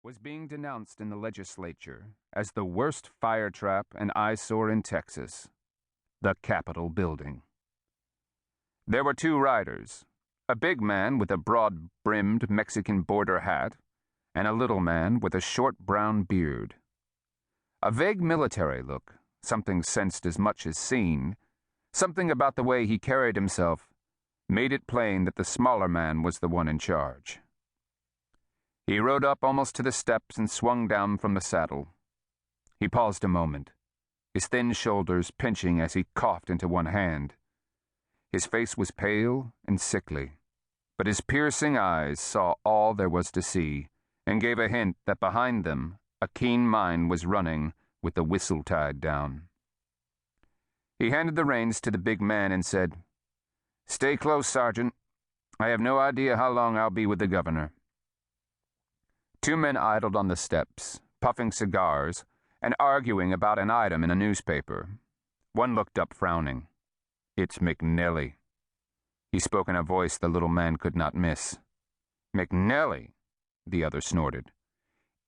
was being denounced in the legislature as the worst fire trap and eyesore in Texas, the Capitol building. There were two riders, a big man with a broad-brimmed Mexican border hat and a little man with a short brown beard. A vague military look, something sensed as much as seen, something about the way he carried himself, made it plain that the smaller man was the one in charge. He rode up almost to the steps and swung down from the saddle. He paused a moment, his thin shoulders pinching as he coughed into one hand. His face was pale and sickly, but his piercing eyes saw all there was to see and gave a hint that behind them a keen mind was running with the whistle tied down. He handed the reins to the big man and said, "Stay close, Sergeant. I have no idea how long I'll be with the governor." Two men idled on the steps, puffing cigars and arguing about an item in a newspaper. One looked up frowning. "It's McNelly." He spoke in a voice the little man could not miss. "McNelly?" the other snorted.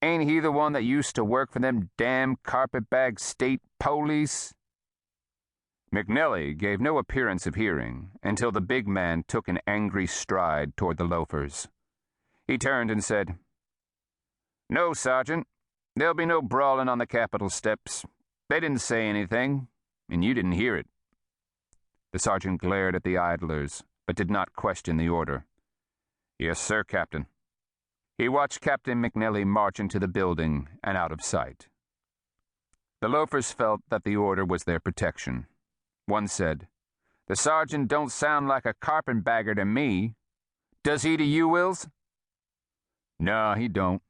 "Ain't he the one that used to work for them damn carpetbag state police?" McNelly gave no appearance of hearing until the big man took an angry stride toward the loafers. He turned and said, "No, Sergeant. There'll be no brawling on the Capitol steps. They didn't say anything, and you didn't hear it." The sergeant glared at the idlers, but did not question the order. "Yes, sir, Captain." He watched Captain McNelly march into the building and out of sight. The loafers felt that the order was their protection. One said, "The sergeant don't sound like a carpetbagger to me. Does he to you, Wills?" "No, he don't."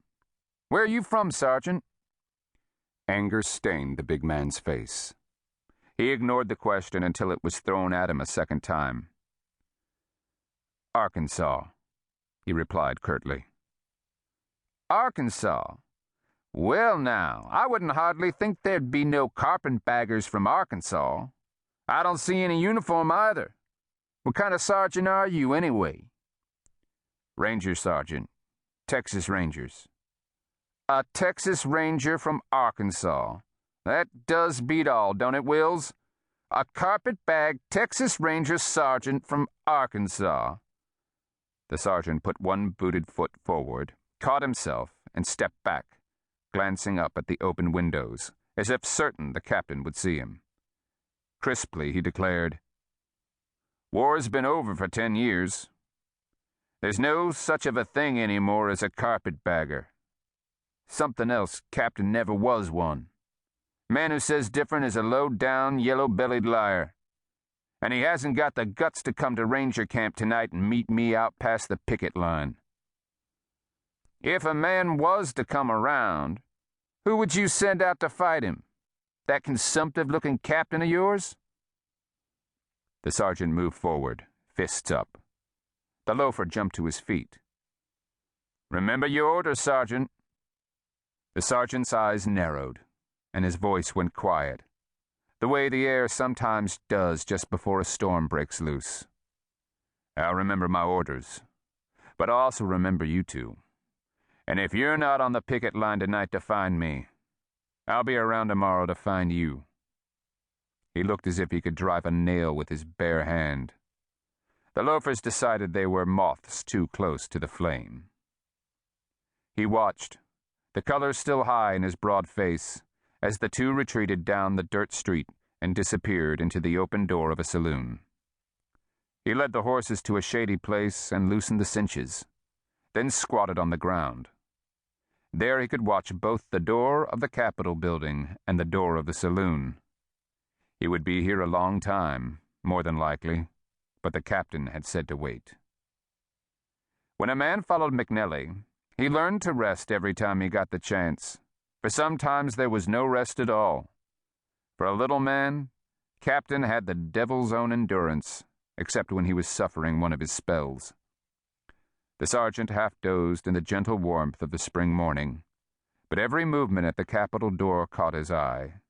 "Where are you from, Sergeant?" Anger stained the big man's face. He ignored the question until it was thrown at him a second time. "Arkansas," he replied curtly. "Arkansas? Well, now, I wouldn't hardly think there'd be no carpetbaggers from Arkansas. I don't see any uniform either. What kind of sergeant are you, anyway?" "Ranger Sergeant. Texas Rangers." "A Texas Ranger from Arkansas. That does beat all, don't it, Wills? A carpetbag Texas Ranger sergeant from Arkansas." The sergeant put one booted foot forward, caught himself, and stepped back, glancing up at the open windows, as if certain the captain would see him. Crisply he declared, "War's been over for 10 years. There's no such of a thing anymore as a carpetbagger. Something else, Captain never was one. Man who says different is a low-down, yellow-bellied liar. And he hasn't got the guts to come to Ranger Camp tonight and meet me out past the picket line. If a man was to come around, who would you send out to fight him? That consumptive-looking captain of yours?" The sergeant moved forward, fists up. The loafer jumped to his feet. "Remember your orders, Sergeant." The sergeant's eyes narrowed, and his voice went quiet, the way the air sometimes does just before a storm breaks loose. "I'll remember my orders, but I'll also remember you two. And if you're not on the picket line tonight to find me, I'll be around tomorrow to find you." He looked as if he could drive a nail with his bare hand. The loafers decided they were moths too close to the flame. He watched, the color still high in his broad face, as the two retreated down the dirt street and disappeared into the open door of a saloon. He led the horses to a shady place and loosened the cinches, then squatted on the ground. There he could watch both the door of the Capitol building and the door of the saloon. He would be here a long time, more than likely, but the captain had said to wait. When a man followed McNelly, he learned to rest every time he got the chance, for sometimes there was no rest at all. For a little man, Captain had the devil's own endurance, except when he was suffering one of his spells. The sergeant half-dozed in the gentle warmth of the spring morning, but every movement at the Capitol door caught his eye.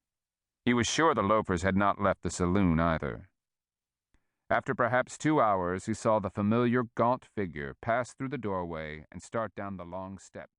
He was sure the loafers had not left the saloon either. After perhaps 2 hours, he saw the familiar gaunt figure pass through the doorway and start down the long steps.